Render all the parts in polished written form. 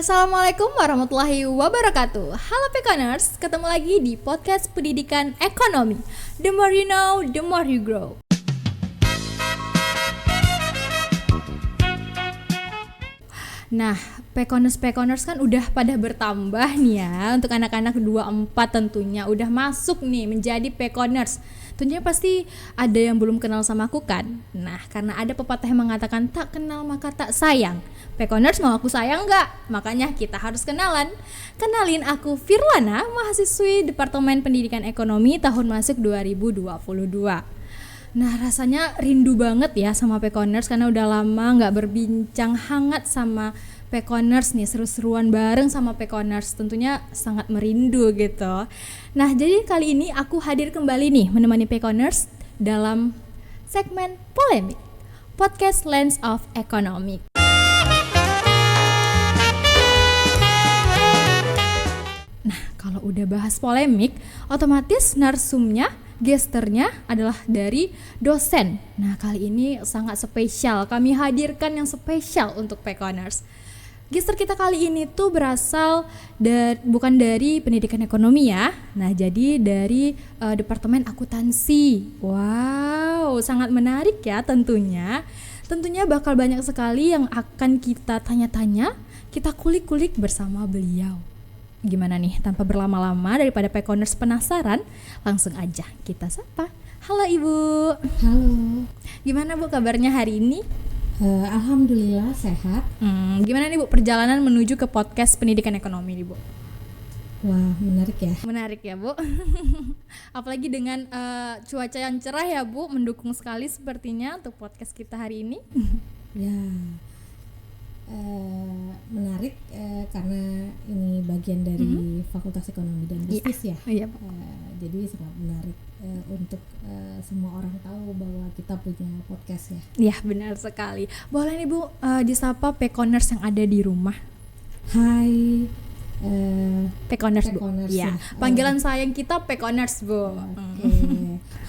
Assalamualaikum warahmatullahi wabarakatuh. Halo Pekaners, ketemu lagi di podcast pendidikan ekonomi. The more you know, the more you grow. Nah, Pekoners kan udah pada bertambah nih ya. Untuk anak-anak 24 tentunya udah masuk nih menjadi Pekoners. Tentunya pasti ada yang belum kenal sama aku kan. Nah, karena ada pepatah yang mengatakan tak kenal maka tak sayang. Pekoners mau aku sayang nggak? Makanya kita harus kenalan. Kenalin, aku Firlana, mahasiswi Departemen Pendidikan Ekonomi tahun masuk 2022. Nah, rasanya rindu banget ya sama Pekoners karena udah lama nggak berbincang hangat sama Pekoners nih, seru-seruan bareng sama Pekoners, tentunya sangat merindu gitu. Nah, jadi kali ini aku hadir kembali nih menemani Pekoners dalam segmen Polemik, Podcast Lens of Economic. Nah, kalau udah bahas polemik, otomatis narsumnya, gesternya adalah dari dosen. Nah, kali ini sangat spesial. Kami hadirkan yang spesial untuk Pekoners. Gester kita kali ini tuh berasal bukan dari pendidikan ekonomi ya. Nah, jadi dari Departemen Akuntansi. Wow, sangat menarik ya tentunya. Tentunya bakal banyak sekali yang akan kita tanya-tanya, kita kulik-kulik bersama beliau. Gimana nih, tanpa berlama-lama daripada Pekoners penasaran, langsung aja kita sapa. Halo Ibu. Halo. Gimana Bu kabarnya hari ini? Alhamdulillah sehat. Gimana nih Bu perjalanan menuju ke podcast pendidikan ekonomi nih Bu? Wah, menarik ya. Menarik ya Bu. Apalagi dengan cuaca yang cerah ya Bu, mendukung sekali sepertinya untuk podcast kita hari ini. Ya, menarik karena ini bagian dari Fakultas Ekonomi dan Bisnis ya. Iya. Jadi sangat menarik untuk semua orang tahu bahwa kita punya podcast ya. Iya, benar sekali. Boleh nih Bu disapa Pekoners yang ada di rumah. Hai Pekoners Bu. Ya. Panggilan sayang kita Pekoners Bu.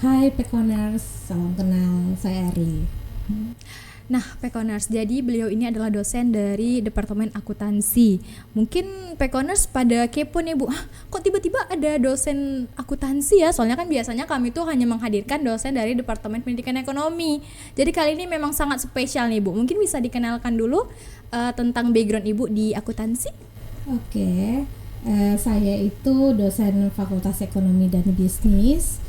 Hai Pekoners, salam kenal, saya Erli. Nah, Pekoners, jadi beliau ini adalah dosen dari Departemen Akuntansi. Mungkin Pekoners pada kepo nih Bu, kok tiba-tiba ada dosen akuntansi ya? Soalnya kan biasanya kami tuh hanya menghadirkan dosen dari Departemen Pendidikan Ekonomi. Jadi kali ini memang sangat spesial nih Bu. Mungkin bisa dikenalkan dulu tentang background Ibu di akuntansi? Oke, saya itu dosen Fakultas Ekonomi dan Bisnis,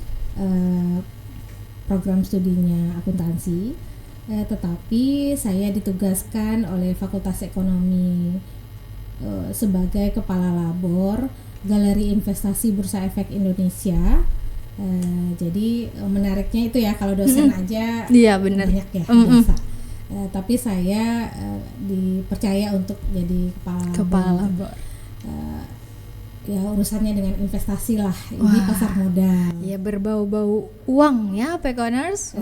program studinya akuntansi. Tetapi saya ditugaskan oleh Fakultas Ekonomi sebagai kepala labor Galeri Investasi Bursa Efek Indonesia. Jadi menariknya itu ya, kalau dosen aja iya, benar. Banyak ya biasa. Tapi saya dipercaya untuk jadi kepala labor. Ya urusannya dengan investasi lah. Ini pasar modal. Ya, berbau-bau uang ya Pekoners.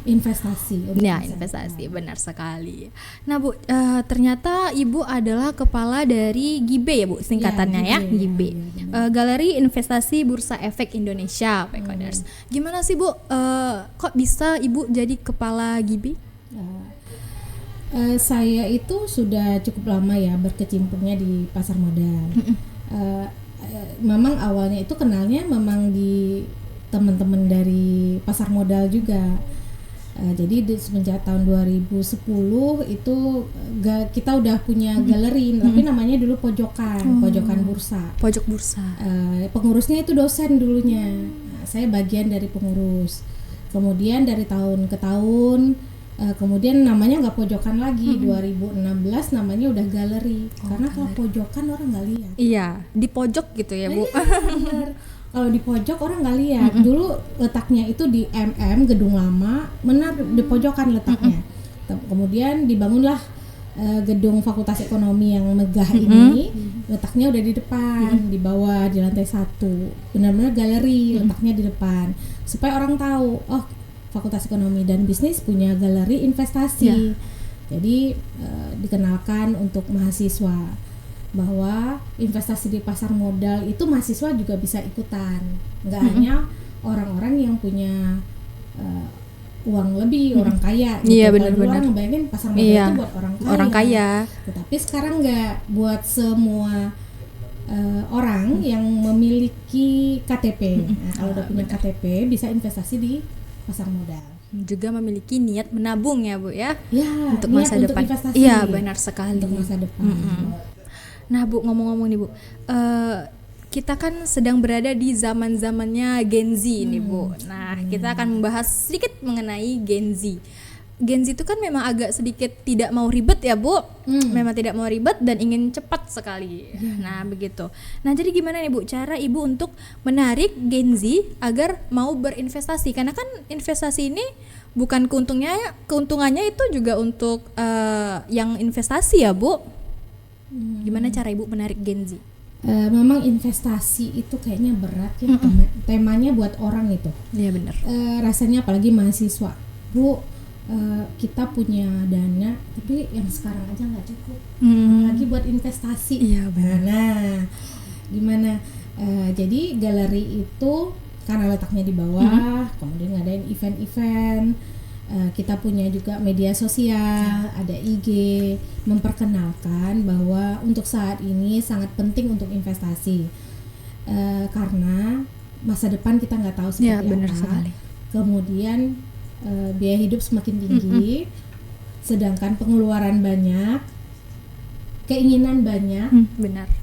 Investasi. Ya, investasi, benar sekali. Nah Bu, ternyata Ibu adalah kepala dari GIBE ya Bu, singkatannya ya, GIBE. Galeri Investasi Bursa Efek Indonesia, Pekoners. Gimana sih Bu, kok bisa Ibu jadi kepala GIBE? Saya itu sudah cukup lama ya berkecimpungnya di pasar modal. Memang awalnya itu kenalnya memang di teman-teman dari pasar modal juga. Jadi semenjak tahun 2010 itu kita udah punya galeri, tapi namanya dulu pojokan bursa. Pojok bursa. Pengurusnya itu dosen dulunya. Saya bagian dari pengurus. Kemudian dari tahun ke tahun, kemudian namanya nggak pojokan lagi. 2016 namanya udah galeri. Karena kalau pojokan orang nggak lihat. Iya, di pojok gitu ya Bu. Bener. Kalau di pojok orang nggak lihat. Dulu letaknya itu di gedung lama, benar di pojokan letaknya. Kemudian dibangunlah gedung Fakultas Ekonomi yang megah ini. Letaknya udah di depan, di bawah, di lantai 1. Benar-benar galeri, letaknya di depan. Supaya orang tahu, oh Fakultas Ekonomi dan Bisnis punya galeri investasi. Jadi dikenalkan untuk mahasiswa bahwa investasi di pasar modal itu mahasiswa juga bisa ikutan, nggak hanya orang-orang yang punya uang lebih, orang kaya gitu. Iya, Kalau benar-benar. dulu orang ngebayangin pasar modal Iya, itu buat orang kaya. orang kaya. Tetapi sekarang nggak, buat semua orang yang memiliki KTP. Nah, kalau udah punya KTP bisa investasi di pasar modal. Juga memiliki niat menabung ya Bu ya, Ya, untuk niat masa untuk depan. investasi. Iya, benar sekali. Untuk masa depan. Nah Bu, ngomong-ngomong nih Bu, kita kan sedang berada di zaman-zamannya Gen Z nih Bu. Nah, kita akan membahas sedikit mengenai Gen Z. Gen Z itu kan memang agak sedikit tidak mau ribet ya Bu, memang tidak mau ribet dan ingin cepat sekali. Nah begitu. Nah jadi gimana nih Bu cara Ibu untuk menarik Gen Z agar mau berinvestasi? Karena kan investasi ini bukan keuntungannya itu juga untuk yang investasi ya Bu. Gimana cara Ibu menarik Gen Z? Memang investasi itu kayaknya berat ya, temanya buat orang itu. Iya benar. Rasanya apalagi mahasiswa, Bu, kita punya dana tapi yang sekarang aja nggak cukup, lagi buat investasi. Iya benar. Nah, gimana? Jadi galeri itu karena letaknya di bawah, kemudian ngadain event-event. Kita punya juga media sosial, ada IG, memperkenalkan bahwa untuk saat ini sangat penting untuk investasi, karena masa depan kita nggak tahu seperti Ya, benar apa. sekali. Kemudian biaya hidup semakin tinggi, sedangkan pengeluaran banyak, keinginan banyak. Benar.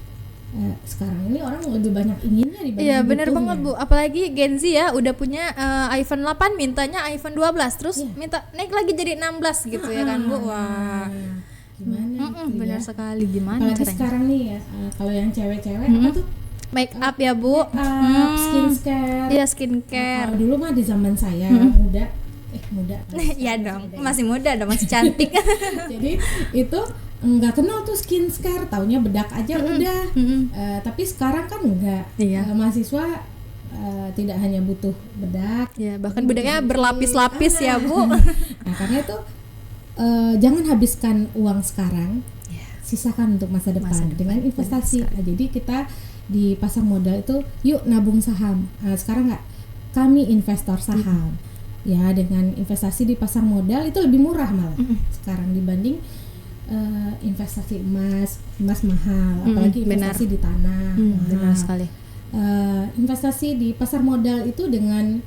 Sekarang ini orang lebih banyak inginnya dibanding Iya benar butuhnya. banget Bu, apalagi Gen Z ya udah punya iPhone 8 mintanya iPhone 12 terus minta naik lagi jadi 16 gitu ya kan Bu. Wah. Gimana gitu Benar ya. sekali, gimana Apalagi caranya? sekarang nih ya, kalau yang cewek-cewek apa tuh? Make up ya Bu. Skincare. Iya skincare. Kalau dulu mah di zaman saya muda. Iya dong, masih muda dong, masih cantik. Jadi itu nggak kenal tuh skincare, taunya bedak aja udah. Tapi sekarang kan enggak. Iya. Mahasiswa tidak hanya butuh bedak. Ya, bahkan bedaknya berlapis-lapis ya Bu. Nah, karena itu jangan habiskan uang sekarang, sisakan untuk masa depan dengan investasi. Nah, jadi kita di pasar modal itu yuk nabung saham. Nah, sekarang nggak, kami investor saham. Ya, dengan investasi di pasar modal itu lebih murah malah sekarang dibanding investasi emas mahal, apalagi investasi di tanah. Benar sekali. Investasi di pasar modal itu dengan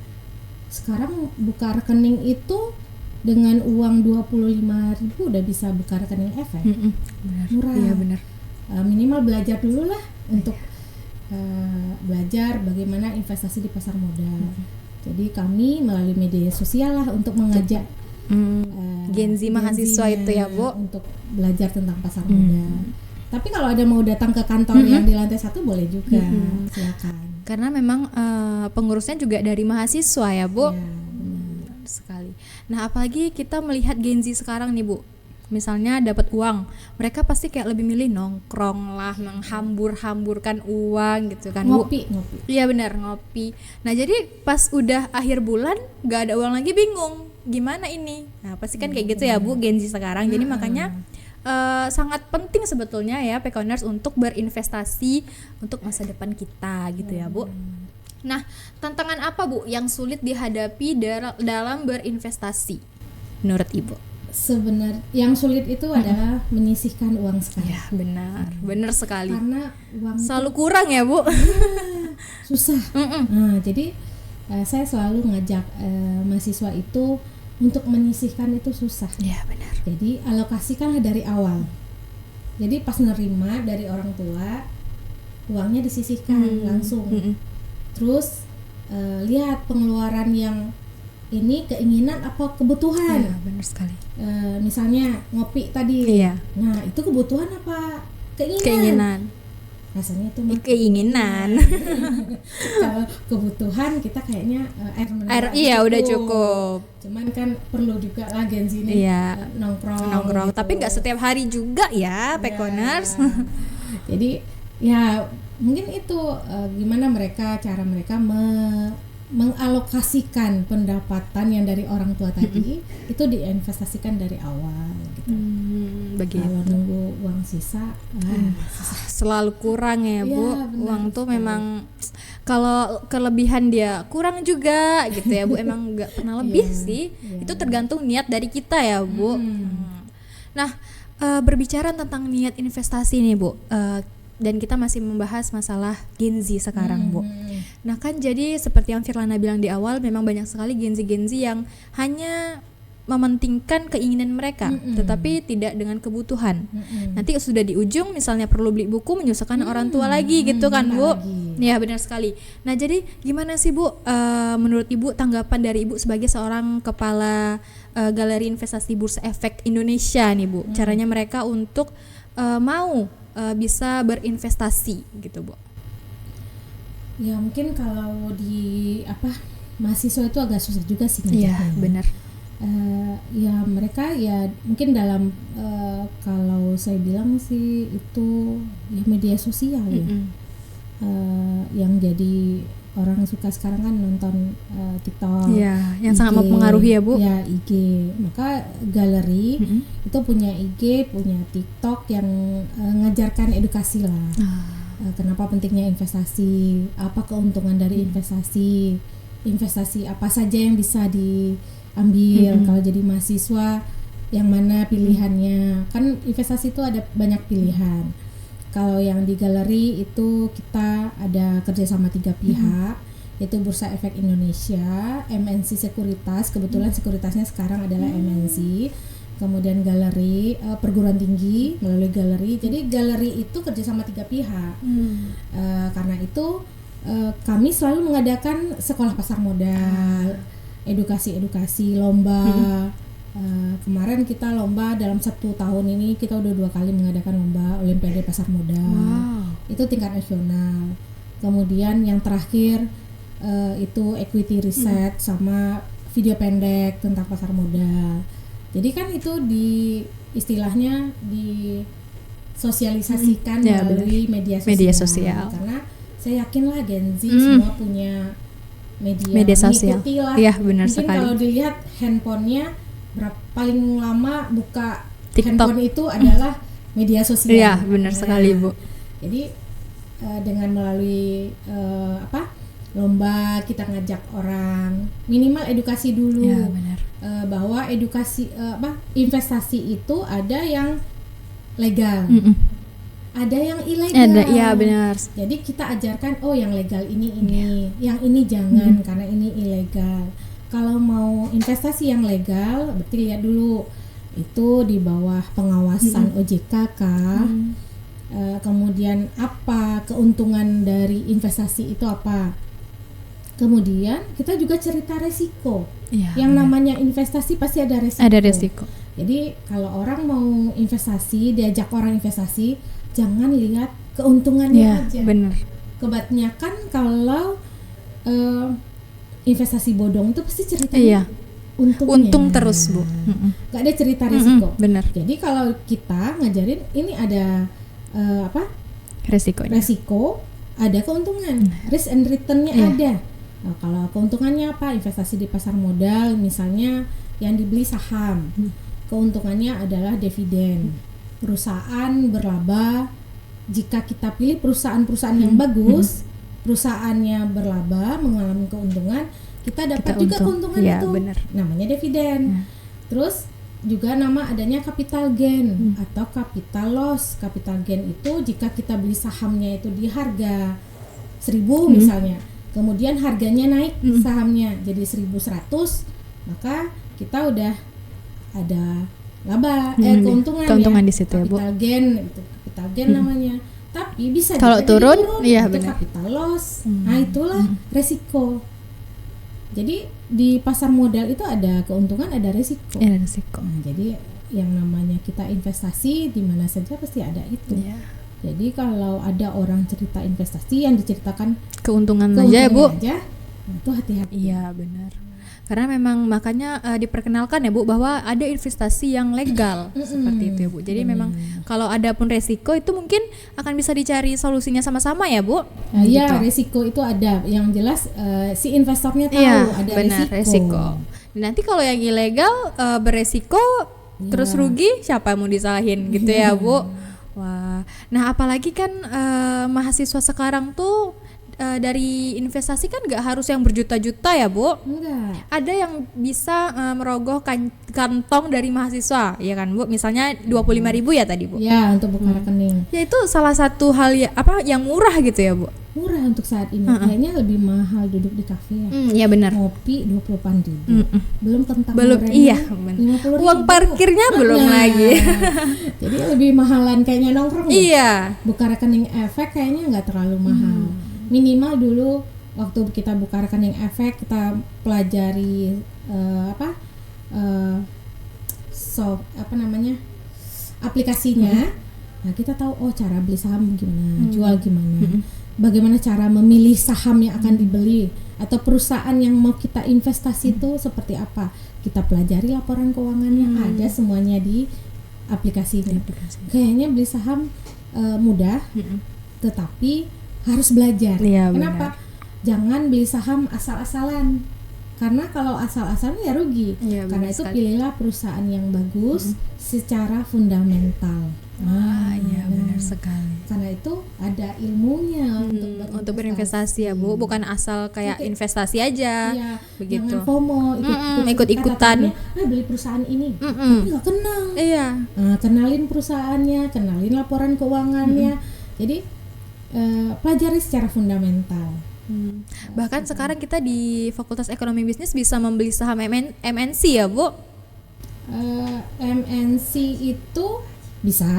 sekarang buka rekening itu dengan uang 25.000 udah bisa buka rekening efek. Benar. Murah. Iya benar. Minimal belajar dulu lah untuk belajar bagaimana investasi di pasar modal. Jadi kami melalui media sosial lah untuk mengajak Gen Z mahasiswa itu ya Bu. untuk belajar tentang pasar modal. Tapi kalau ada mau datang ke kantor yang di lantai 1 boleh juga, silakan. Karena memang pengurusnya juga dari mahasiswa ya Bu. Ya, benar. Sekali. Nah apalagi kita melihat Gen Z sekarang nih Bu, misalnya dapat uang, mereka pasti kayak lebih milih nongkrong lah, menghambur-hamburkan uang gitu kan Bu. Ngopi. Iya benar, ngopi. Nah jadi pas udah akhir bulan gak ada uang lagi, bingung gimana ini. Nah pasti kan kayak gitu ya Bu Gen Z sekarang. Jadi makanya sangat penting sebetulnya ya Pekoners untuk berinvestasi untuk masa depan kita gitu ya Bu. Nah tantangan apa Bu yang sulit dihadapi dalam berinvestasi menurut Ibu? Sebenarnya yang sulit itu adalah menyisihkan uang sekarang. Ya benar sekali. Karena uang Selalu kurang ya Bu. susah. Nah, jadi saya selalu ngajak mahasiswa itu untuk menyisihkan itu susah. Ya benar. Jadi alokasikanlah dari awal. Jadi pas nerima dari orang tua, uangnya disisihkan langsung. Terus lihat pengeluaran yang ini keinginan apa kebutuhan. Ya benar sekali. Misalnya ngopi tadi. Iya. Nah itu kebutuhan apa Keinginan. Rasanya itu mah Keinginan. kalau kebutuhan kita kayaknya air mineral Air iya udah cukup. Cuman kan perlu juga lah Gen Z ini Iya. nongkrong gitu. Tapi nggak setiap hari juga ya Pekoners. Jadi ya mungkin itu gimana cara mereka mengalokasikan pendapatan yang dari orang tua tadi itu diinvestasikan dari awal gitu. begitu. Kalau nunggu uang sisa, Selalu kurang ya, Bu. Iya, benar Uang tuh sekali. memang kalau kelebihan dia kurang juga gitu ya, Bu. Emang nggak pernah lebih sih. Itu tergantung niat dari kita ya, Bu. Nah, berbicara tentang niat investasi nih, Bu. Dan kita masih membahas masalah Gen Z sekarang, Bu. Nah, kan jadi seperti yang Firlana bilang di awal, memang banyak sekali Gen Z yang hanya mementingkan keinginan mereka, tetapi tidak dengan kebutuhan. Nanti sudah di ujung, misalnya perlu beli buku, menyusahkan orang tua lagi gitu kan, Bu? Ya, benar sekali. Nah, jadi gimana sih, Bu? Menurut Ibu, tanggapan dari Ibu sebagai seorang kepala Galeri Investasi Bursa Efek Indonesia nih, Bu? Caranya mereka untuk mau bisa berinvestasi gitu, Bu? Ya mungkin kalau di mahasiswa itu agak susah juga sih Iya, ngajarnya. benar. Ya mereka ya mungkin dalam kalau saya bilang sih itu ya media sosial ya. Yang jadi orang suka sekarang kan nonton TikTok, Iya, yang IG, sangat mempengaruhi ya, Bu. Ya IG. Maka galeri itu punya IG, punya TikTok yang ngajarkan edukasi lah. Kenapa pentingnya investasi, apa keuntungan dari investasi, investasi apa saja yang bisa diambil kalau jadi mahasiswa, yang mana pilihannya. Kan investasi itu ada banyak pilihan. Kalau yang di galeri itu kita ada kerjasama 3 pihak, yaitu Bursa Efek Indonesia, MNC Sekuritas, kebetulan sekuritasnya sekarang adalah MNC, kemudian galeri, perguruan tinggi melalui galeri. Jadi galeri itu kerjasama 3 pihak. Karena itu kami selalu mengadakan sekolah pasar modal, edukasi-edukasi, lomba. Kemarin kita lomba dalam 1 tahun ini kita udah 2 kali mengadakan lomba Olimpiade Pasar Modal. Itu tingkat nasional. Kemudian yang terakhir itu equity research sama video pendek tentang pasar modal. Jadi kan itu istilahnya disosialisasikan melalui media sosial. Karena saya yakinlah Gen Z semua punya media sosial. Iya, benar mungkin sekali. kalau dilihat handphonenya paling lama buka TikTok. handphone itu adalah media sosial. Iya, benar sekali, Bu. Jadi dengan melalui lomba kita ngajak orang minimal edukasi dulu. Ya, benar. Bahwa edukasi investasi itu ada yang legal. Ada yang ilegal. Ada, iya benar. Jadi kita ajarkan yang legal ini, yang ini jangan karena ini ilegal. Kalau mau investasi yang legal, berarti lihat dulu itu di bawah pengawasan OJK kah? Kemudian apa keuntungan dari investasi itu apa? Kemudian kita juga cerita resiko. Yang namanya investasi pasti ada resiko. Ada resiko. Jadi kalau orang mau investasi, diajak orang investasi, jangan lihat keuntungannya aja. Benar. Kebanyakan kalau investasi bodong itu pasti ceritanya untung terus, Bu. Gak ada cerita risiko. Benar. Jadi kalau kita ngajarin ini ada resiko, ada keuntungan, risk and returnnya ada. Nah, kalau keuntungannya apa? Investasi di pasar modal misalnya yang dibeli saham, keuntungannya adalah dividen. Perusahaan berlaba. Jika kita pilih perusahaan-perusahaan yang bagus, perusahaannya berlaba, mengalami keuntungan, kita dapat juga keuntungan itu. Bener. Namanya dividen. Terus juga nama adanya capital gain atau capital loss. Capital gain itu jika kita beli sahamnya itu di harga 1.000 misalnya, kemudian harganya naik sahamnya jadi 1.100, maka kita udah ada laba, keuntungan di situ ya, Bu. Capital gain itu, capital gain namanya. Tapi bisa kalau turun, iya itu benar. Capital loss. Nah, itulah resiko. Jadi di pasar modal itu ada keuntungan, ada resiko. Ada resiko. Nah, jadi yang namanya kita investasi di mana saja pasti ada itu. Jadi kalau ada orang cerita investasi yang diceritakan keuntungan aja ya, Bu. Nah, itu hati-hati. Iya, benar. Karena memang makanya diperkenalkan ya, Bu, bahwa ada investasi yang legal seperti itu ya, Bu. Jadi memang kalau ada pun resiko itu mungkin akan bisa dicari solusinya sama-sama ya, Bu. Iya, resiko itu ada. Yang jelas si investornya tahu ada benar, resiko. Nanti kalau yang ilegal beresiko terus rugi siapa yang mau disalahin gitu ya Bu. Wah, nah apalagi kan mahasiswa sekarang tuh dari investasi kan nggak harus yang berjuta-juta ya Bu. Enggak. Ada yang bisa merogoh kantong dari mahasiswa ya kan Bu, misalnya 25.000 ya tadi Bu. Ya, untuk buka rekening. Ya itu salah satu hal yang murah gitu ya Bu. Murah untuk saat ini. Kayaknya lebih mahal duduk di kafe ya. Iya benar. Ngopi 28.000. Belum kentang Belum, goreng iya, 50.000. uang parkirnya belum lagi. Jadi lebih mahalan kayaknya nongkrong. Iya. Buka rekening efek kayaknya nggak terlalu mahal. Minimal dulu waktu kita buka rekening efek kita pelajari aplikasinya. Nah, kita tahu cara beli saham gimana, jual gimana. Bagaimana cara memilih saham yang akan dibeli atau perusahaan yang mau kita investasi itu seperti apa. Kita pelajari laporan keuangannya, ada semuanya di aplikasinya. Kayaknya beli saham mudah, tetapi harus belajar. Iya, Kenapa? Jangan beli saham asal-asalan. Karena kalau asal-asalan ya rugi. Iya, Karena itu sekali. pilihlah perusahaan yang bagus secara fundamental. Iya benar sekali. Karena itu ada ilmunya Untuk berinvestasi ya Bu, bukan asal kayak investasi aja. Iya, begitu. jangan FOMO ikut-ikutan. Beli perusahaan ini, tapi nggak kenal. Iya. Nah, kenalin perusahaannya, kenalin laporan keuangannya. Jadi pelajari secara fundamental. Bahkan sekarang kita di Fakultas Ekonomi Bisnis bisa membeli saham MNC ya Bu. MNC itu bisa,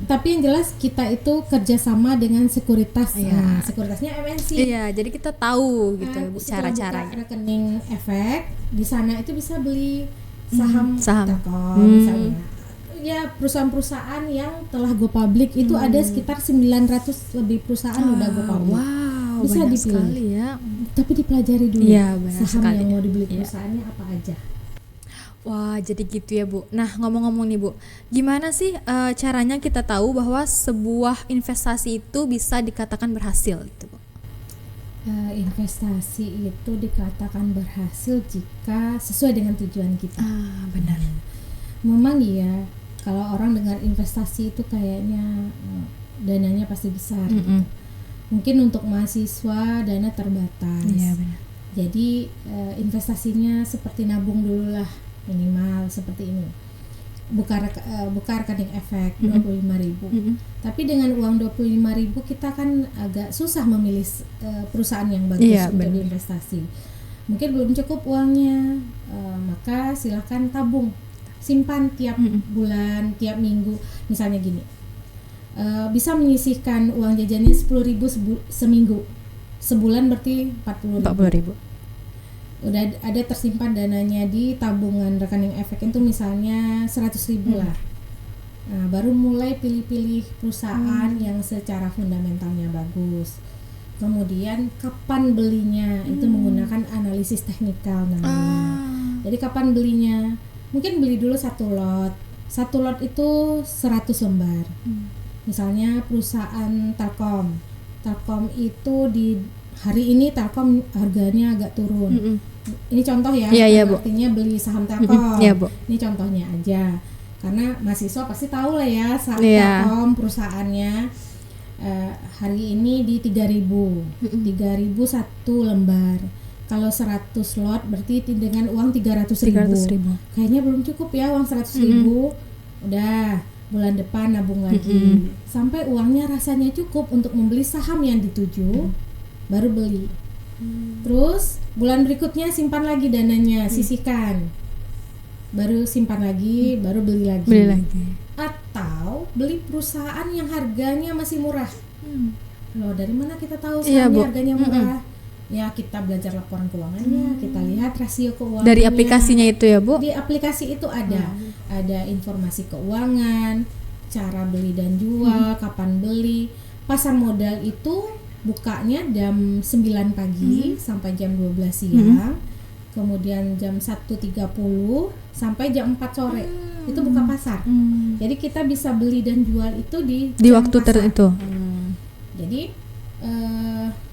tapi yang jelas kita itu kerjasama dengan sekuritas. Nah, sekuritasnya MNC. Iya, jadi kita tahu gitu Bu cara-caranya. Rekening efek di sana itu bisa beli saham Telkom misalnya. Ya, perusahaan-perusahaan yang telah go public itu ada sekitar 900 lebih perusahaan udah go public. Wow, bisa banyak dipilih. sekali ya. Tapi dipelajari dulu benar saham sekali. yang mau dibeli perusahaannya apa aja. Wah, jadi gitu ya Bu. Nah, ngomong-ngomong nih Bu, gimana sih caranya kita tahu bahwa sebuah investasi itu bisa dikatakan berhasil gitu Bu? Investasi itu dikatakan berhasil jika sesuai dengan tujuan kita. Benar. Memang ya, kalau orang dengar investasi itu kayaknya dananya pasti besar. Gitu. Mungkin untuk mahasiswa dana terbatas. Iya benar. Jadi investasinya seperti nabung dulu lah, minimal seperti ini. Buka rekening efek 25.000. Tapi dengan uang 25.000 kita kan agak susah memilih perusahaan yang bagus untuk diinvestasi. Mungkin belum cukup uangnya, maka silakan tabung, simpan tiap bulan, tiap minggu. Misalnya gini, bisa menyisihkan uang jajannya 10.000 seminggu. Sebulan berarti 40.000. Udah ada tersimpan dananya di tabungan rekening efek itu misalnya 100.000 lah. Nah, baru mulai pilih-pilih perusahaan yang secara fundamentalnya bagus. Kemudian kapan belinya itu menggunakan analisis teknikal namanya. Jadi kapan belinya? Mungkin beli dulu satu lot. Satu lot itu 100 lembar. Misalnya perusahaan Telkom. Telkom itu di hari ini Telkom harganya agak turun. Ini contoh ya, artinya beli saham Telkom. Bu. Ini contohnya aja. Karena mahasiswa pasti tahu lah ya saham Telkom perusahaannya hari ini di 3.000 satu lembar. Kalau 100 lot berarti dengan uang 300.000. Kayaknya belum cukup ya uang 100.000. Udah bulan depan nabung lagi sampai uangnya rasanya cukup untuk membeli saham yang dituju, baru beli. Terus bulan berikutnya simpan lagi dananya, sisihkan, baru simpan lagi, baru beli lagi. Atau beli perusahaan yang harganya masih murah. Loh, dari mana kita tahu sahamnya harganya murah? Ya, kita belajar laporan keuangannya, kita lihat rasio keuangannya. Dari aplikasinya itu ya Bu? Di aplikasi itu ada informasi keuangan, cara beli dan jual, kapan beli. Pasar modal itu bukanya jam 9 pagi sampai jam 12 siang. Kemudian jam 1.30 sampai jam 4 sore. Itu buka pasar. Jadi kita bisa beli dan jual itu di waktu tertentu. Jadi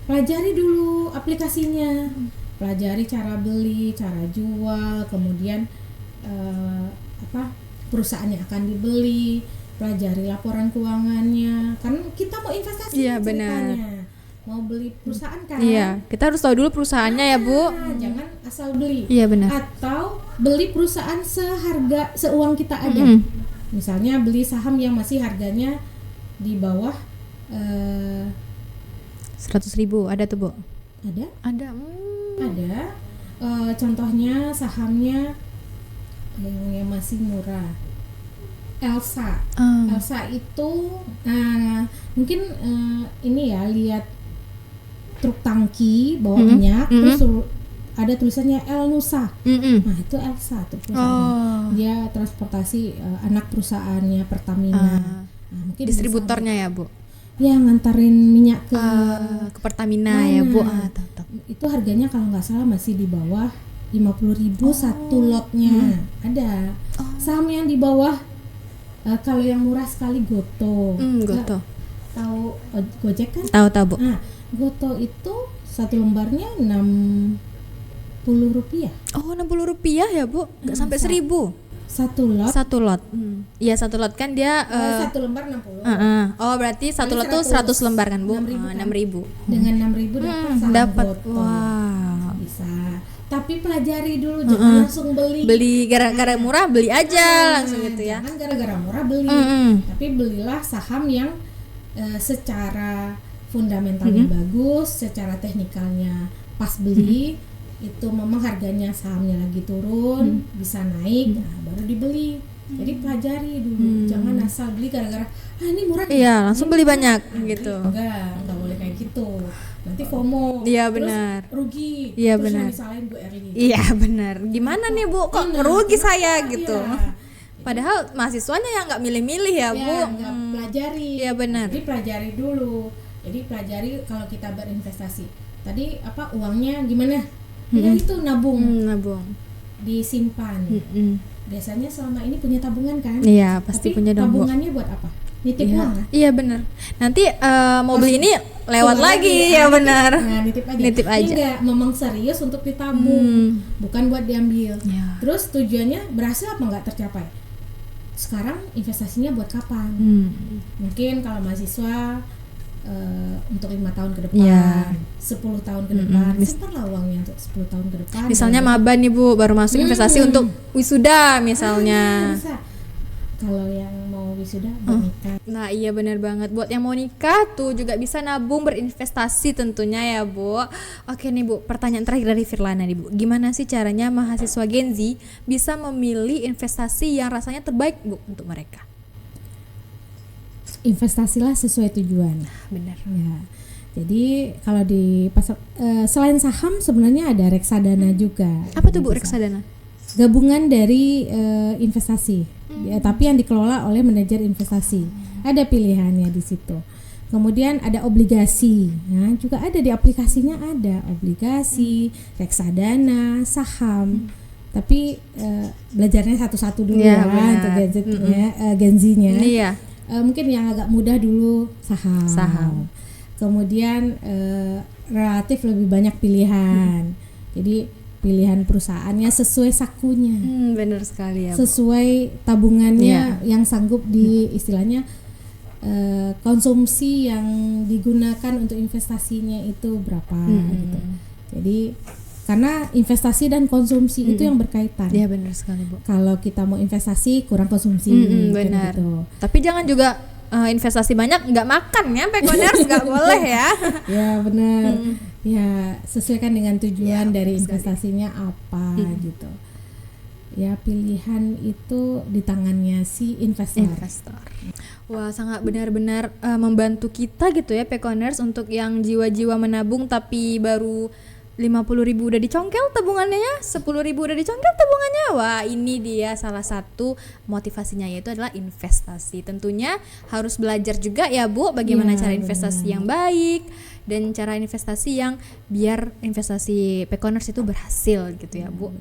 pelajari dulu aplikasinya, pelajari cara beli, cara jual, kemudian perusahaan yang akan dibeli, pelajari laporan keuangannya, karena kita mau investasi ceritanya, mau beli perusahaan kan. Iya, kita harus tahu dulu perusahaannya ya Bu. Jangan asal beli. Iya benar. Atau beli perusahaan seuang kita ada. Misalnya beli saham yang masih harganya di bawah 100.000 ada tuh Bu? Ada. Ada. Ada. Contohnya sahamnya yang masih murah. Elsa. Elsa itu mungkin ini ya, lihat truk tangki bawa minyak, terus ada tulisannya El Nusa. Nah itu Elsa tuh perusahaannya. Dia transportasi anak perusahaannya Pertamina. Mungkin distributornya ya Bu? Ya, ngantarin minyak ke Pertamina ya Bu. Itu harganya kalau nggak salah masih di bawah 50.000 satu lotnya. Ada saham yang di bawah, kalau yang murah sekali Goto. Goto. Tahu Gojek kan? Tahu Bu. Nah, Goto itu satu lembarnya 60 rupiah. Oh, 60 rupiah ya Bu? Nggak sampai 1.000? Satu lot. Iya, satu lot kan dia satu lembar 60. Oh, berarti satu lot tuh 100 lembar kan Bu? 6.000. Dengan 6.000 dapat Goto. Wow. Bisa. Tapi pelajari dulu, jangan langsung beli. Beli gara-gara murah, beli aja langsung gitu ya. Jangan gara-gara murah beli. Tapi belilah saham yang secara fundamentalnya bagus, secara teknikalnya pas beli. Itu memang harganya sahamnya lagi turun, bisa naik, baru dibeli. Jadi pelajari dulu, jangan asal beli gara-gara ini murah. Iya, langsung beli banyak gitu. Enggak boleh kayak gitu. Nanti FOMO. Iya benar. Rugi. Iya terus benar. Disalahin Bu Erli. Iya benar. Gimana nih Bu, kok rugi saya gitu? Iya. Padahal mahasiswanya yang nggak milih-milih ya Bu. Nggak pelajari. Iya benar. Jadi pelajari dulu. Jadi pelajari kalau kita berinvestasi. Tadi uangnya gimana? Ya itu nabung. Nabung. Disimpan. Biasanya selama ini punya tabungan kan? Iya, pasti punya dong Bu. Tabungannya buat apa? Nitip uang kan? Iya benar. Nanti mau beli ini lewat lagi ya benar. Nah, nitip aja. Ini enggak memang serius untuk ditabung, bukan buat diambil. Terus tujuannya berhasil apa enggak tercapai? Sekarang investasinya buat kapan? Mungkin kalau mahasiswa untuk 5 tahun ke depan, 10 tahun ke depan, simpanlah uangnya untuk 10 tahun ke depan. Misalnya maba nih Bu, baru masuk investasi untuk wisuda misalnya. Bisa. Kalau yang mau wisuda buat nikah. Nah iya benar banget, buat yang mau nikah tuh juga bisa nabung berinvestasi tentunya ya Bu. Oke nih Bu, pertanyaan terakhir dari Firlana nih Bu, gimana sih caranya mahasiswa Gen Z bisa memilih investasi yang rasanya terbaik Bu untuk mereka? Investasilah sesuai tujuan. Benar. Ya. Jadi kalau di pasar selain saham sebenarnya ada reksadana juga. Apa tuh Bu reksadana? Gabungan dari investasi. Ya, tapi yang dikelola oleh manajer investasi. Ada pilihannya di situ. Kemudian ada obligasi. Nah, juga ada di aplikasinya ada obligasi, reksadana, saham. Tapi belajarnya satu-satu dulu ya untuk Gen Z-nya. Iya. Mungkin yang agak mudah dulu saham. Kemudian relatif lebih banyak pilihan. Jadi pilihan perusahaannya sesuai sakunya. Benar sekali ya Bu. Sesuai tabungannya yang sanggup di istilahnya konsumsi yang digunakan untuk investasinya itu berapa gitu. Jadi karena investasi dan konsumsi itu yang berkaitan. Iya benar sekali Bu. Kalau kita mau investasi kurang konsumsi. Benar. Gitu. Tapi jangan juga investasi banyak nggak makan ya, Pekoners nggak boleh ya. Ya benar. Ya sesuaikan dengan tujuan dari investasinya apa gitu. Ya pilihan itu di tangannya si investor. Wah sangat benar-benar membantu kita gitu ya Pekoners untuk yang jiwa-jiwa menabung tapi baru 50.000 udah dicongkel tabungannya ya, 10.000 udah dicongkel tabungannya. Wah ini dia salah satu motivasinya, yaitu adalah investasi. Tentunya harus belajar juga ya Bu bagaimana cara investasi yang baik dan cara investasi yang biar investasi Pekoners itu berhasil gitu ya Bu.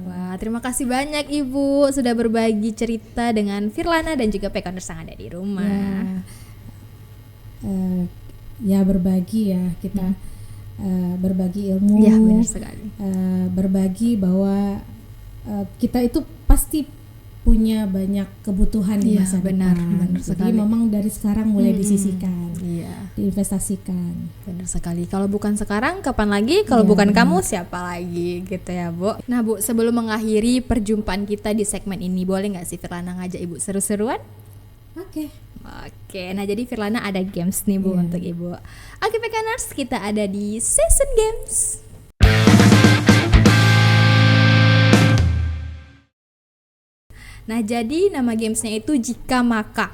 Wah terima kasih banyak Ibu sudah berbagi cerita dengan Firlana dan juga Pekoners yang ada di rumah. Ya berbagi ya kita. Berbagi ilmu, ya, benar sekali. Berbagi bahwa kita itu pasti punya banyak kebutuhan di Iya, masa benar, depan. benar Jadi sekali. memang dari sekarang mulai disisihkan, Iya, diinvestasikan. benar sekali. Kalau bukan sekarang, kapan lagi? Kalau Iya, bukan benar. kamu, siapa lagi? Gitu ya, Bu. Nah, Bu, sebelum mengakhiri perjumpaan kita di segmen ini, boleh nggak sih Firlana ngajak Ibu seru-seruan? Oke. Oke, nah jadi Firlana ada games nih, Bu, Iya. untuk Ibu. Oke, Pekaners, kita ada di Season Games. Nah, jadi nama gamesnya itu Jika Maka.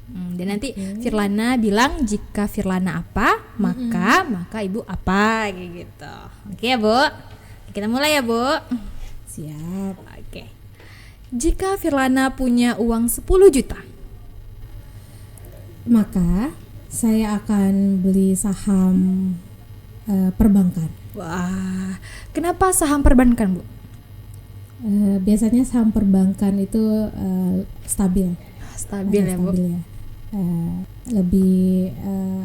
Dan nanti Firlana bilang jika Firlana apa, maka Ibu apa, kayak gitu. Oke ya, Bu? Kita mulai ya, Bu. Siap. Oke. Jika Firlana punya uang 10 juta, Maka saya akan beli saham perbankan. wah, kenapa saham perbankan, Bu? Biasanya saham perbankan itu stabil. Stabil ya, Bu. Stabil ya. Lebih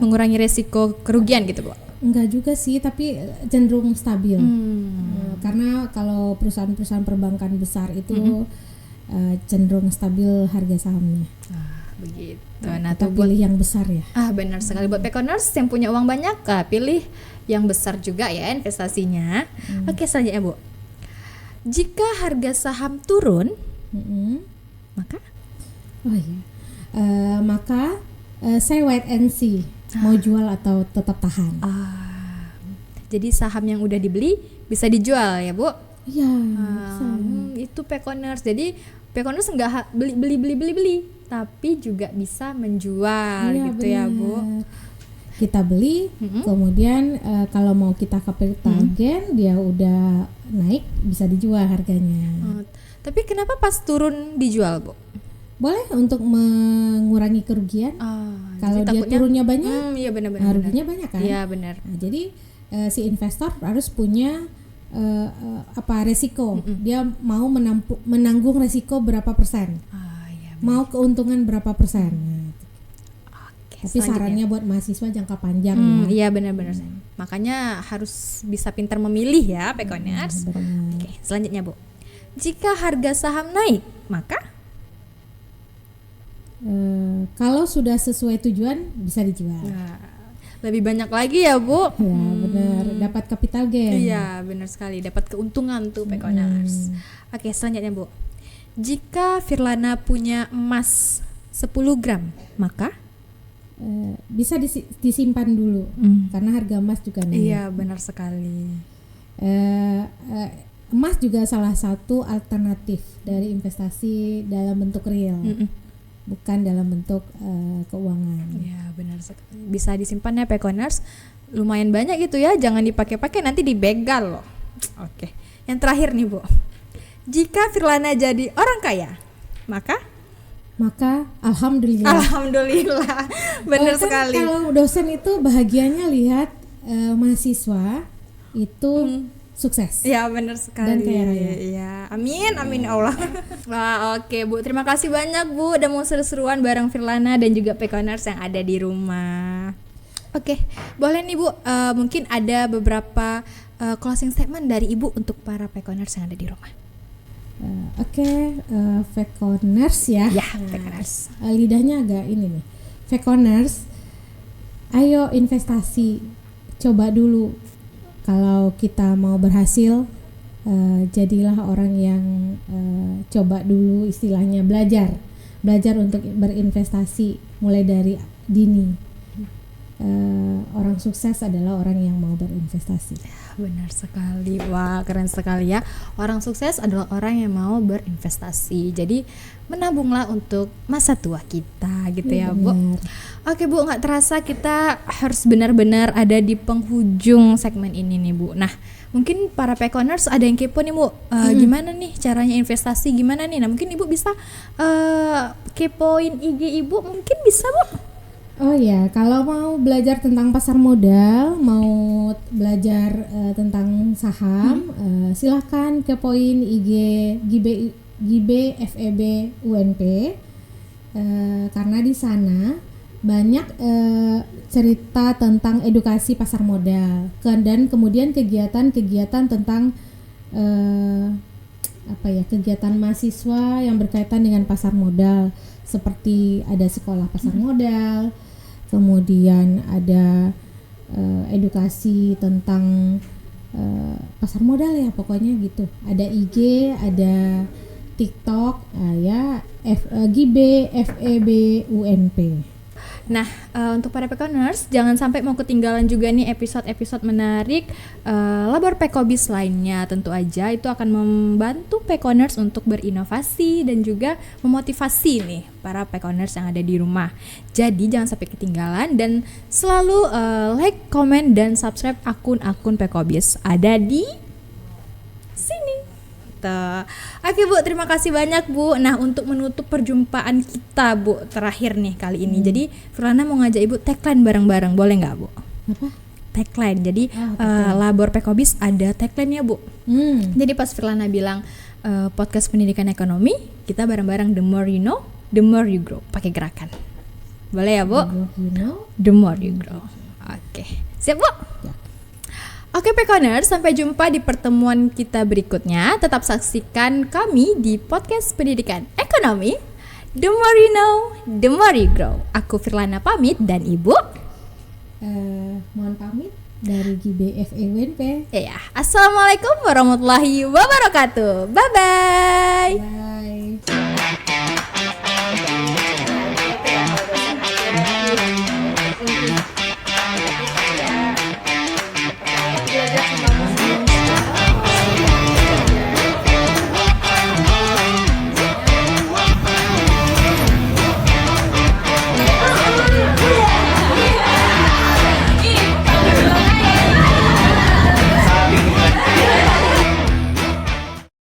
Mengurangi resiko kerugian gitu, Bu. enggak juga sih, tapi cenderung stabil. Hmm. Karena kalau perusahaan-perusahaan perbankan besar itu cenderung stabil harga sahamnya. Begitu. Nah, Nah, kita tuh buat pilih yang besar ya. benar sekali buat Pekoners yang punya uang banyak, pilih yang besar juga ya investasinya. Oke, selanjutnya, Bu. Jika harga saham turun, Mm-mm. maka Oh iya. Maka saya wait and see mau jual atau tetap tahan. jadi saham yang udah dibeli bisa dijual ya, Bu. Iya. bisa. Itu Pekoners. Jadi Pekoners nggak beli, tapi juga bisa menjual Iya, gitu ya, Bu. benar. Kita beli, kemudian kalau mau kita capital gain, dia udah naik, bisa dijual harganya. Tapi kenapa pas turun dijual, Bu? Boleh untuk mengurangi kerugian. Kalau jadi dia takutnya- turunnya banyak, Iya benar-benar. ruginya banyak kan. Iya benar. Nah, jadi si investor harus punya resiko. Dia mau menanggung resiko berapa persen, Iya. mau keuntungan berapa persen. Nah, Oke, tapi selanjutnya. sarannya buat mahasiswa jangka panjang ya. Iya benar-benar. Makanya harus bisa pintar memilih ya, Pekoners. Benar. Oke, selanjutnya, Bu. Jika harga saham naik, maka Kalau sudah sesuai tujuan bisa dijual. lebih banyak lagi ya, Bu. Ya benar, dapat capital gain. Iya, benar sekali. Dapat keuntungan tuh, Pekoners. Oke, selanjutnya, Bu. Jika Firlana punya emas 10 gram, maka Bisa disimpan dulu karena harga emas juga naik. iya, benar sekali. Emas juga salah satu alternatif dari investasi dalam bentuk real, bukan dalam bentuk keuangan. Iya, benar sekali. Bisa disimpan ya, Pekoners. Lumayan banyak gitu ya, jangan dipakai-pakai nanti dibegal loh. Oke. Yang terakhir nih, Bu. Jika Firlana jadi orang kaya, maka Alhamdulillah. alhamdulillah. Benar Kan sekali. Kalau dosen itu bahagianya lihat mahasiswa itu sukses. Ya, benar sekali. Dan kaya raya. Iya, amin ya Allah. Wah, oke, Bu. Terima kasih banyak, Bu, udah mau seru-seruan bareng Firlana dan juga Pekoners yang ada di rumah. Oke, boleh nih, Bu. Mungkin ada beberapa closing statement dari Ibu untuk para Pekoners yang ada di rumah. Pekoners ya. Ya, Pekoners. Lidahnya agak ini nih. Pekoners, ayo investasi, coba dulu. Kalau kita mau berhasil, jadilah orang yang coba dulu, istilahnya belajar untuk berinvestasi mulai dari dini. Orang sukses adalah orang yang mau berinvestasi. Benar sekali. Wah, keren sekali ya. Orang sukses adalah orang yang mau berinvestasi. Jadi menabunglah untuk masa tua kita gitu ya, Bu. Benar. Oke, Bu, nggak terasa kita harus benar-benar ada di penghujung segmen ini nih, Bu. Nah, mungkin para Pekoners ada yang kepo nih, Bu. Gimana nih caranya investasi, gimana nih? Nah, mungkin Ibu bisa kepoin IG Ibu, mungkin bisa, Bu. Oh ya, kalau mau belajar tentang pasar modal, mau belajar tentang saham, silahkan kepoin IG GIB FEB UNP, karena di sana banyak cerita tentang edukasi pasar modal dan kemudian kegiatan-kegiatan tentang kegiatan mahasiswa yang berkaitan dengan pasar modal, seperti ada sekolah pasar modal, kemudian ada edukasi tentang pasar modal ya, pokoknya gitu. Ada IG, ada TikTok, GIB, FEB, UNP. Nah, untuk para Pekoners, jangan sampai mau ketinggalan juga nih episode-episode menarik Labor Pekobis lainnya. Tentu aja itu akan membantu Pekoners untuk berinovasi dan juga memotivasi nih para Pekoners yang ada di rumah. Jadi jangan sampai ketinggalan dan selalu like, comment, dan subscribe akun-akun Pekobis ada di sini. Oke Bu, terima kasih banyak Bu. Nah, untuk menutup perjumpaan kita Bu, terakhir nih kali ini. Jadi Firlana mau ngajak Ibu tagline bareng-bareng, boleh nggak Bu? Apa? Tagline. Jadi Labor Pekobis ada tagline-nya Bu. Jadi pas Firlana bilang podcast pendidikan ekonomi, kita bareng-bareng the more you know, the more you grow. Pakai gerakan. Boleh ya Bu? The more you know, the more you grow. Oke. Siap Bu? Ya. Oke Pekoners, sampai jumpa di pertemuan kita berikutnya. Tetap saksikan kami di podcast pendidikan ekonomi. The more you know, the more you grow. Aku Firlana pamit dan Ibu mohon pamit dari GIB FEB UNP. Assalamualaikum warahmatullahi wabarakatuh. Bye-bye. Bye.